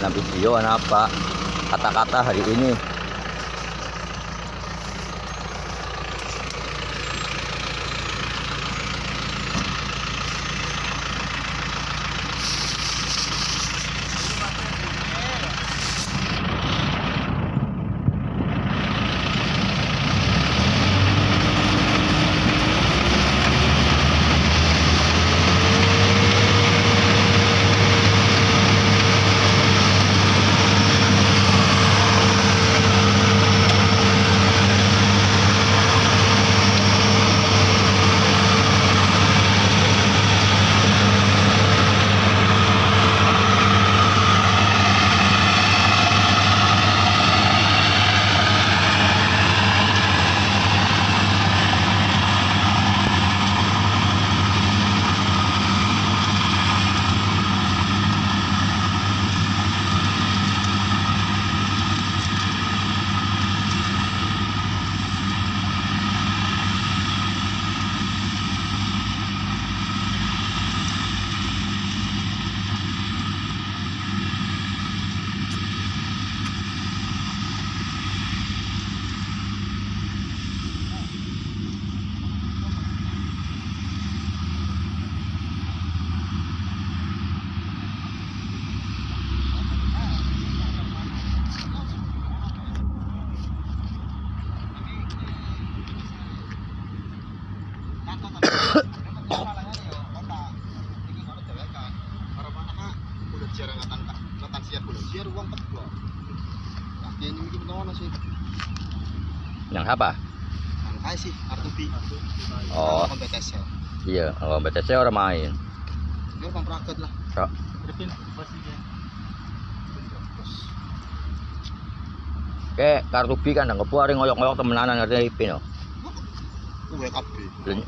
mana video, mana apa kata-kata hari ini. Yang apa? Yang kayak sih, R2B. Oh, BTS ya. iya, kalau BTC orang main. Dia orang praktek lah. Kok? Kayak kartu B kan nggak puari ngoyok-ngoyok temenanan ngerti Ipin yo. WKB.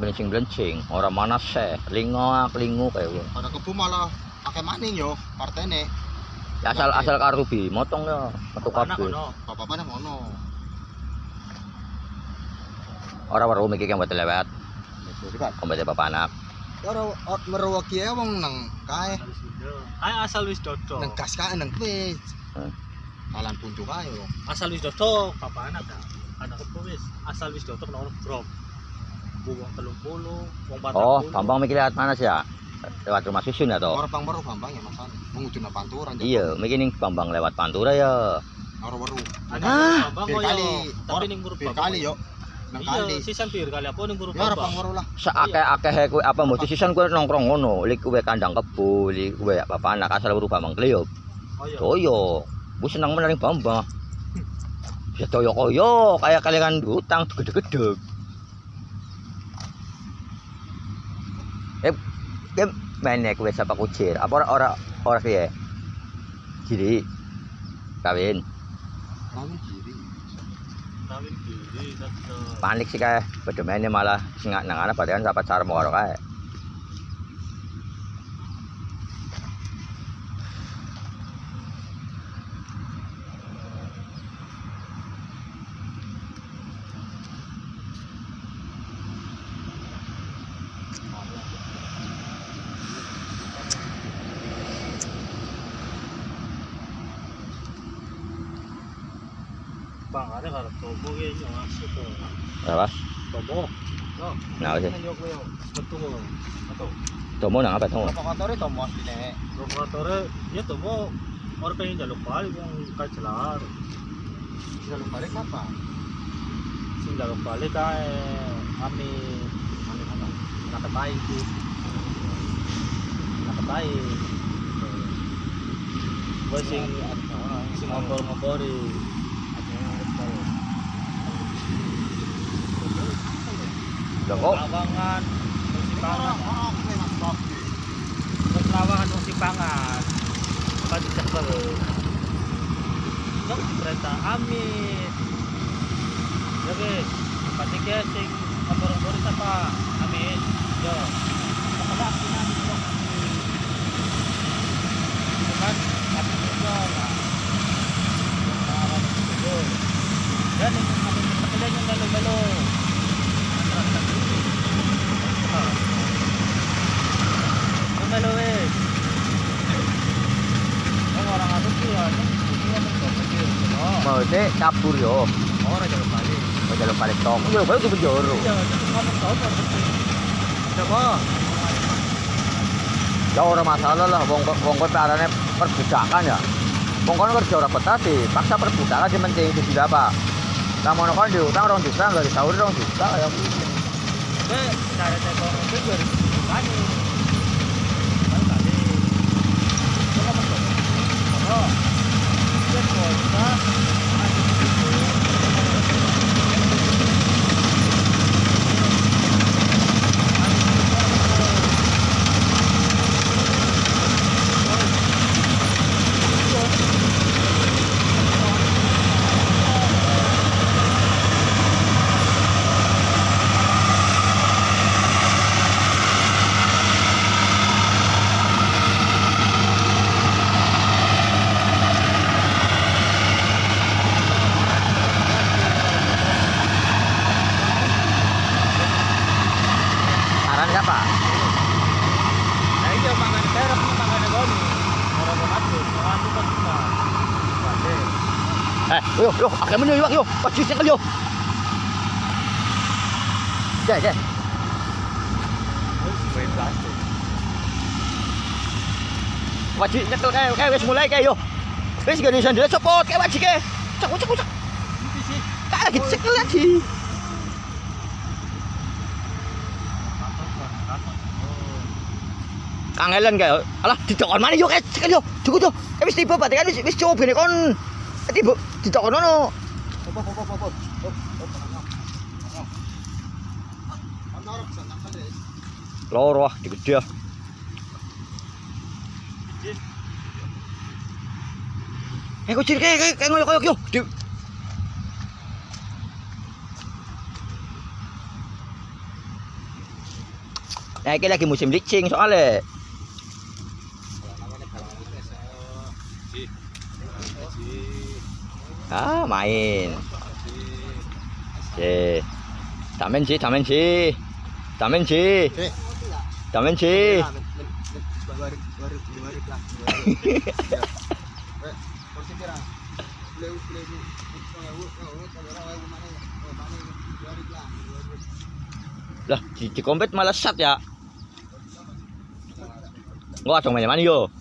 Blencing-blencing, orang mana seh, lingu kayak gitu. Pada kebu malah pakai maning yo, partene. Ya, asal kartu B, motong ya, metu kabeh. Bapak mana ngono. Orang baru mikir yang buat lewat. Kompet bapak anak. Ora merwaki ya wong nang kae. Kae asal wis dodo. Nang gas kae nang wis. Kalan puncu kae yo. Asal wis dodo bapak anak dah. Anak kepo wis asal wis dodo nang grop. Wong 30, wong 40. Oh, Bambang mikir lewat mana sih ya? Lewat rumah susun ya toh? Ora baru Bambang ya Mas. Menguduna Pantura. Iya, mikir ning Bambang lewat Pantura ya. Ora weru. Bambang kali. Tapi ning buru kali yo. Nang kali. Iya, sisan bir kali apa ning buru Ya ora Bambang. weru lah. Saakeh-akeh kowe apa mesti sisan kowe nongkrong ngono, lik kowe kandang kebo, lik kowe bapak anak asal weru Bambang Kleo. Oh iya. Toyo, gue senang menarik Bambang. Ya toyo koyo kayak kalian hutang gede-gede. Game mainnya kowe sapa kucir? Apa ora piye? Jadi kawin. Kawin diri. Kawin diri tetep. Panik sih kayak pada mainnya malah sing nang ana batean sapa cara mau kae. Bang, ada karo tobo ge yo masuk to. Apa? Tobo. Yo. Nah, wis. Yo kowe yo. Betul. Atau Tomo nang apa tomo? Provokatore to mos dine. provokatore ya tobo orang pengen jaluk balik yang kacelar. Jaluk balik apa? Sing jaluk balik kae kami apa? Nakatai itu. Nakatai. Gue sing ngompor-ngompori. Lho kok Lawangan musipangan. Lawangan musipangan. Pati cepel. Dok perintah amin. Ya guys, pati kaya sing ngompor-ngompori apa? Amin. Yo. Kapala kinami dok. Kan kami juga lah. Dan yang kami pekerjaan yang lalu-lalu. Lalu wes. Orang orang itu sih Maksudnya kabur yo. Orang jalur balik. Oh jalur balik tok. Yo baru ke penjara. Iya, ngomong tau kok. Coba. Ya ora masalah lah wong kowe arane perbudakan ya. Wong kono kerja ora betah sih, paksa perbudakan sing penting di apa. Kamu kan diutang 2 juta enggak disauri 2 juta ya. Cara tekong itu 2000 kan. Kan tadi. Coba masuk. Oh. Dia kota Saran siapa? nah itu mangan terap mangan goni. Orang mati, orang itu kan bisa. Yo, akan menyo yo, pasti sekali yo. Ya. Main plastik. Wajib nyekel kae wis mulai kae yo. Wis gak bisa ndelok cepot kae wajib kae. Cek. Itu sih. Tak lagi cekel lagi. Kangelan kae. Alah didokon mana yo kae cekel yo. Cukup yo. Wis tiba berarti kan wis coba nek kon tiba didokon ono. Hop. Ana ora bisa nakal deh. Loro ah digede. Kucing kayak ngoyok yo. Nah, ini lagi musim licin soalnya. Main. Tamen sih. Lah, di kompet malah sat ya. Enggak dong mana yo.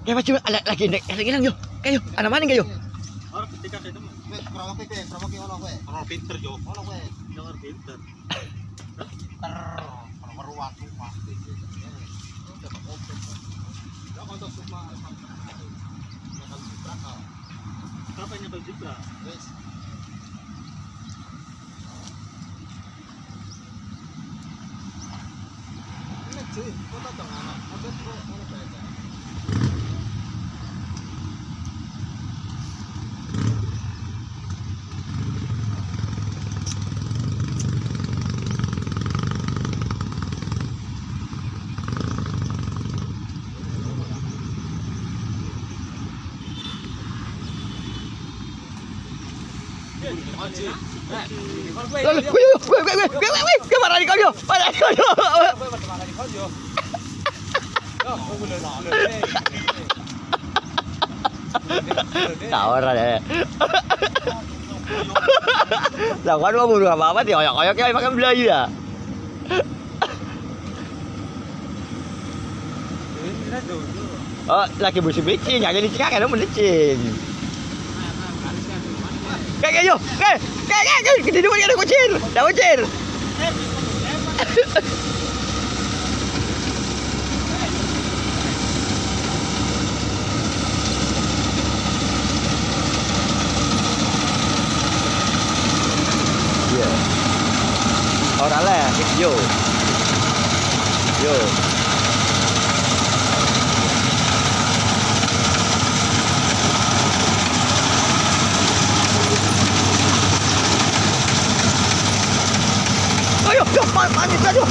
Ya macam lagi hilang yo. Kayo, ana maning kayo. Orang ketika itu Promoke ono kowe. orang pinter yo. Ono kowe. Jangan pinter. Meruat rumah. Ya untuk rumah. Siapa yang nyebel juga? Wes. Ini cuy, kota dong anak. Apa tuh ono baca. Wih, marah di kau yo. Tawar ada. Lah kan mau bunuh apa sih? Oyok kayak makan belayu ya. Oh, lagi musim licin, yang ini cekak kan melicin. Kayak yo, kayak gede dulu ada kucing, dah kucing. Iya. Orang lah, yo. Ayo, panik aja.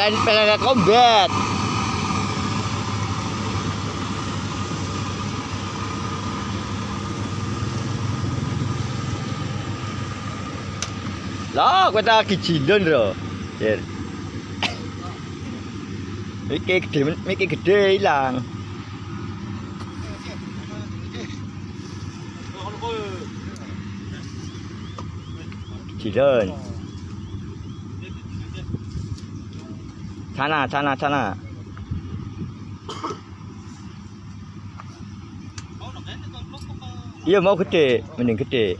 Pelan combat. Lah, kita kecilon bro. Yer. Mikir gede hilang. Kecilon. Sana. Iya mau gede, mending gede.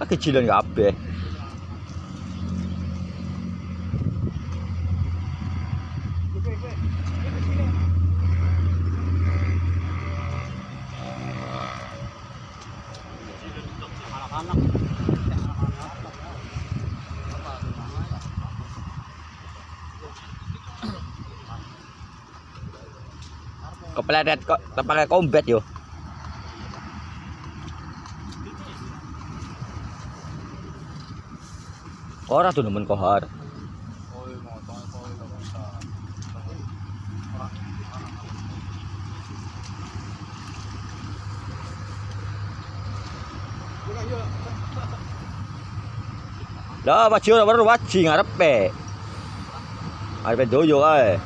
Kecilan kabeh. Kepleset kok pakai combat yo. Ora tuh nemen kohar. Lah baju ora baru waji ngarepe. Arepe doyo ae.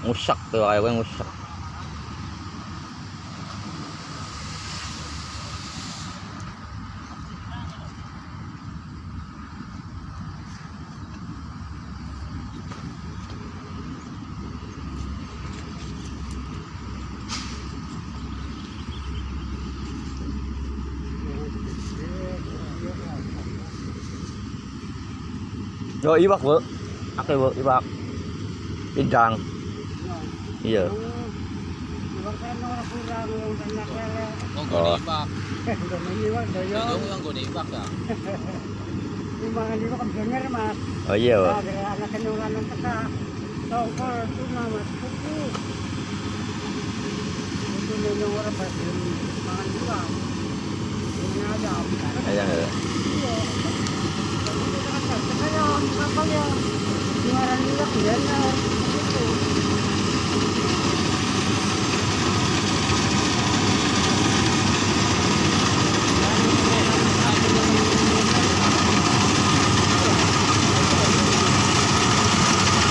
Ngusak tuh ae ngusak. Yo iwak, Bu. Oke, Bu, iwak. Pindang. Iya. Oh, ibak. Yang gue ibak ya. Timbangan di kan bener mas. Oh iya, Bu. Ada anak kenuran yang teka. Tongkol tuna mas. Kuku. Itu nanya orang pasti makan juga. Ini aja. Ayan. Iya. Kaya kapal ya. Jualan juga bener. Itu.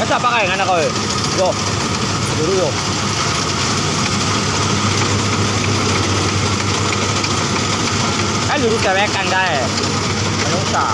Kasa pa kayo anak ko eh. Yo. Duro yo. Kan duro kewekan kae. Ano sa?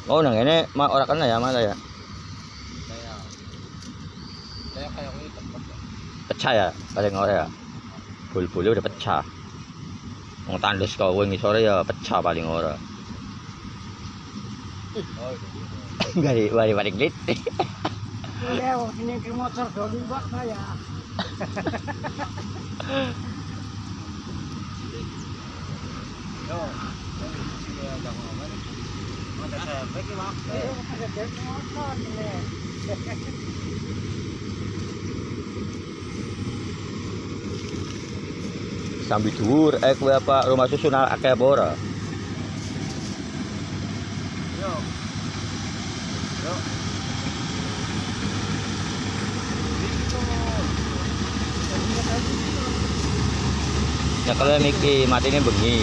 Oh, nang ini ora kena ya malah ya. Kayak ini tempat ya. Pecah ya paling ora ya. Bul-bule udah pecah. Wong tandus kau wingi sore ya pecah paling ora. Enggak balik lit. Ya, ini ke motor doli bak saya. Yo, ini ada SMP ki waktu. Ada dari motor nih. Sambil dhuwur kowe apa rumah susun akeh apa ora? Yo. Yo. Ya kalau niki matine bengi.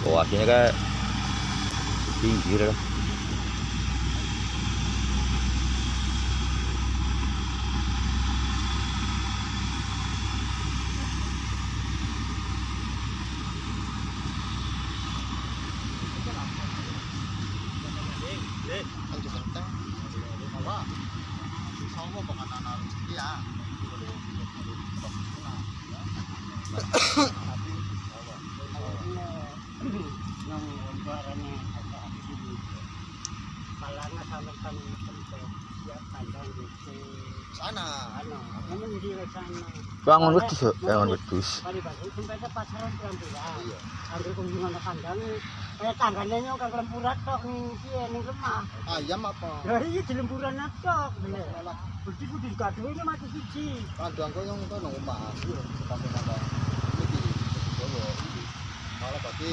Oh, aslinya kan pinggir lah. Anjir kentang. Apa? Sama bukan anak iya. Yang barangnya ada di palangnya sama kami untuk siap kandang di Sana. namun di sana. Bangun wedhus yo, bangun wedhus. Kali bagus sampai ke pasaran pelan-pelan. Iya. Ambil kunjungan ke kandang. Kayak tangganya nyok ke lempuran tok nih ning lemah. Ayam apa? Lah iya di lempuran tok bener. Budi budi gaduh ini mati siji. Kadang kau yang nang omah. Pas nang iki. Jowo iki. Malah berarti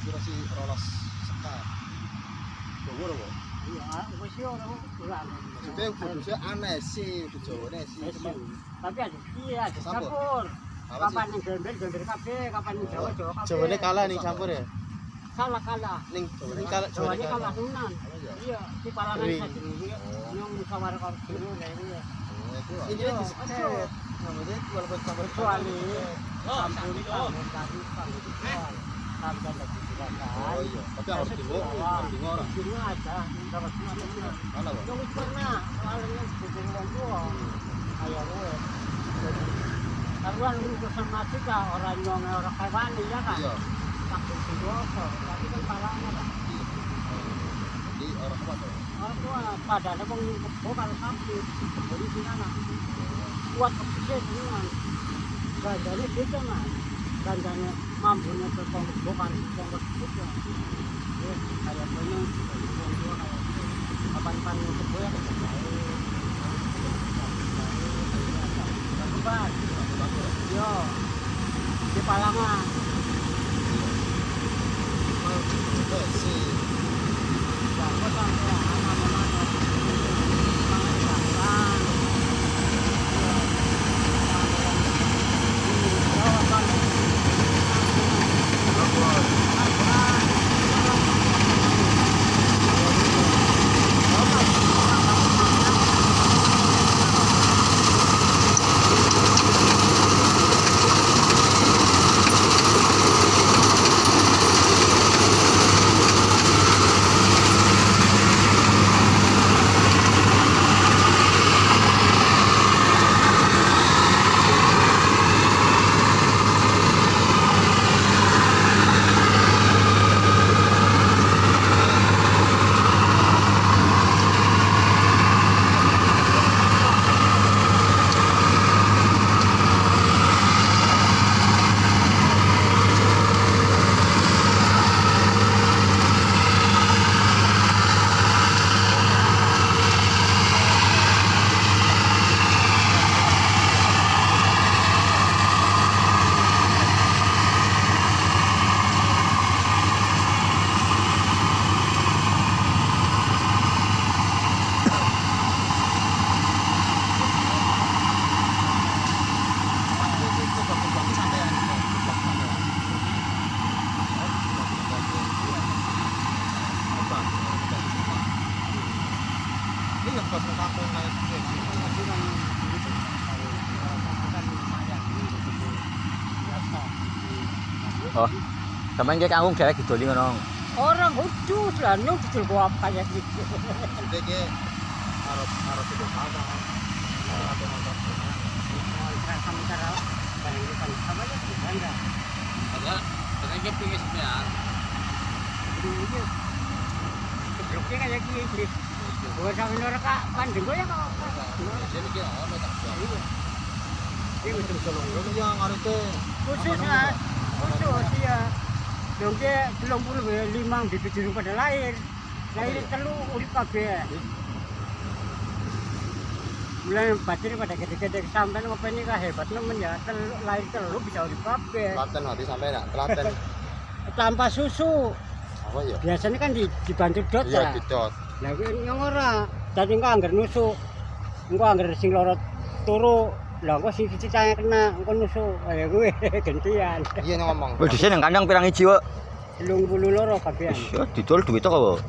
kira si rolas sekar. Jowo lho. Iya, wis yo ora kurang. Maksudnya kudusnya aneh sih, di Jawa nih sih. Cuman Tapi ada iya ada Campur. campur. apa Kapan sih? yang gembel kabeh, kapan yang Jawa kabeh. Jawane kalah nih campur ya. Kalah. Ning Jawane kalah. Jawane kalah tenan. iya? Iya, di palangan Wih. saja ini. Yang musyawarah karo guru lah ini. Oh, itu lah. Ini Iya, disekat. Namanya walaupun campur Kecuali campur kampung tadi kalau dijual. Sampai lagi silakan. Oh iya, tapi harus bingung, harus bingung orang. Bingung aja, kalau semua ada. Mana bang? Yang wis pernah, soalnya sebelum wong tua. Ayo kowe. Karuan urusan mati kah orang nyong orang hewan ya kan? Iya. Takut dosa, tapi kan palangnya kan. Jadi orang apa tuh? Orang tua pada ada bang kebo kalau sapi, jadi di sana. Kuat kepikir dengan gandanya beda mas, gandanya mampunya terpong kebo kan, terpong kebo ya. Kayak punya, orang tua kayak kapan-kapan kebo ya. Bagus, yo, di palangan. Si Bagus sampai mana-mana. Oh. Sampeyan ki kangkung dhewek didoli ngono. Orang khusus lah, nyong didol gua apa kayak gitu. Jadi ki harus itu sama. Atau nonton. Sama cara barang kan sama aja sih Anda. Ada dengan pinggir sebenarnya. Ini kebloknya kayak gini. Gua sama orang kak banding gua ya kak. Jadi kita ono tak bisa. Ini betul Tolong ini yang arete. khusus lah, khusus ya. Dongke 35 bibit jeruk pada lahir telu urip kabeh. Mulai batin pada gede-gede sampean apa ini kah hebat nemen ya, lahir telu bisa urip kabeh. Telaten hati sampai nak, telaten. Tanpa susu. Apa ya? Biasanya kan dibantu dot Iya, ya. didot. Lah yang ora, dadi engko anggar nusuk. Engko anggar sing loro turu, lah engko sing cicitane kena, engko nusuk. Kaya kuwi gantian. Iya ngomong. Wis dhisik nang kandang pirang iji, Wak? 32 kabehan. Wis ya didol duit kok, Wak.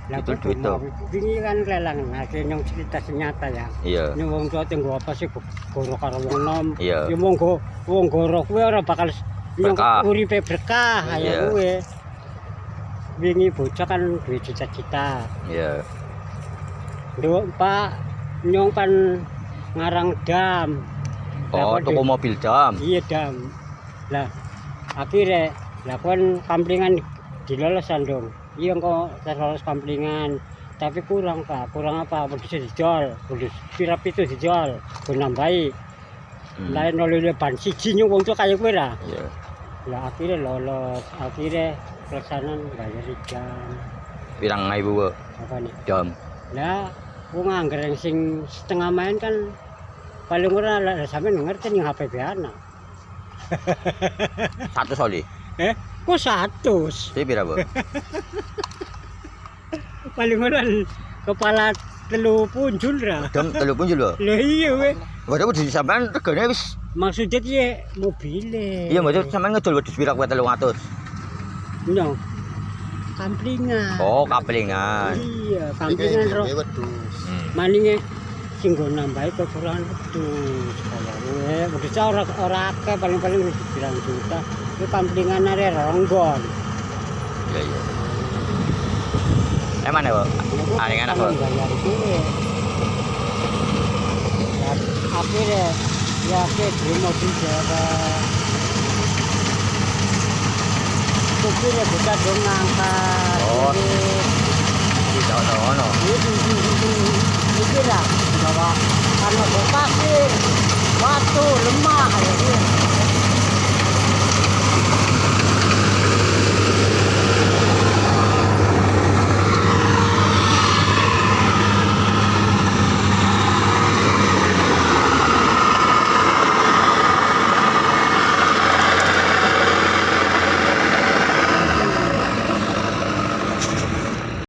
Lah Itu duit tuh. Wingi kan lelang, akhirnya yang cerita senyata ya. Iya. Ini wong tua tenggo apa sih goro karo wong nom. Iya. Ya monggo wong goro kuwi ora bakal Berkah. uripe berkah Iya. kaya kuwi. Wingi bocah kan duwe cita-cita. Iya. Nduk Pak nyong kan ngarang dam. Oh, toko mobil dam. Iya dam. Lah akhirnya lah kan kamplingan dilolosan dong. Iya kok terus kamplingan. Tapi kurang Pak, kurang apa? Bisa dijual, sirap itu dijual, gue nambahi. Lain oleh ban siji nyung wong tuh kayak gue lah. Iya. Lah akhirnya lolos, akhirnya pelaksanaan bayar jam. Pirang ibu, Wak? Apa nih? Jam. Lah, wong anggar yang sing setengah main kan paling ora lah sampean ngerti ning HP anak. 100 oli. Kok 100? Iki pira, Wak? Paling ora kepala telu punjul ra. Dam 3 punjul, Wak. Lah iya we. Waduh di sampean regane wis. Maksudnya dia mobile. Iya, maksud sampean ngedol wedhus pira kuwi 300. No. Kamplingan. Oh, kaplingan. Iya, kamplingan ro. Wedhus. Maninge sing nggo nambahi kekurangan wedhus. Kaya kowe, wedhus ora akeh paling-paling wis pirang juta. Itu kamplingan are ronggon. Iya, iya. Emang ya, Wak? Aringan apa? Bayar duwe. Akhirnya ya ke beli mobil jaga. Kupirnya bisa dong ngangkat. Oh. Tidak ono. Ini lah bawa karena bawa pasir, batu, lemah kayak gitu.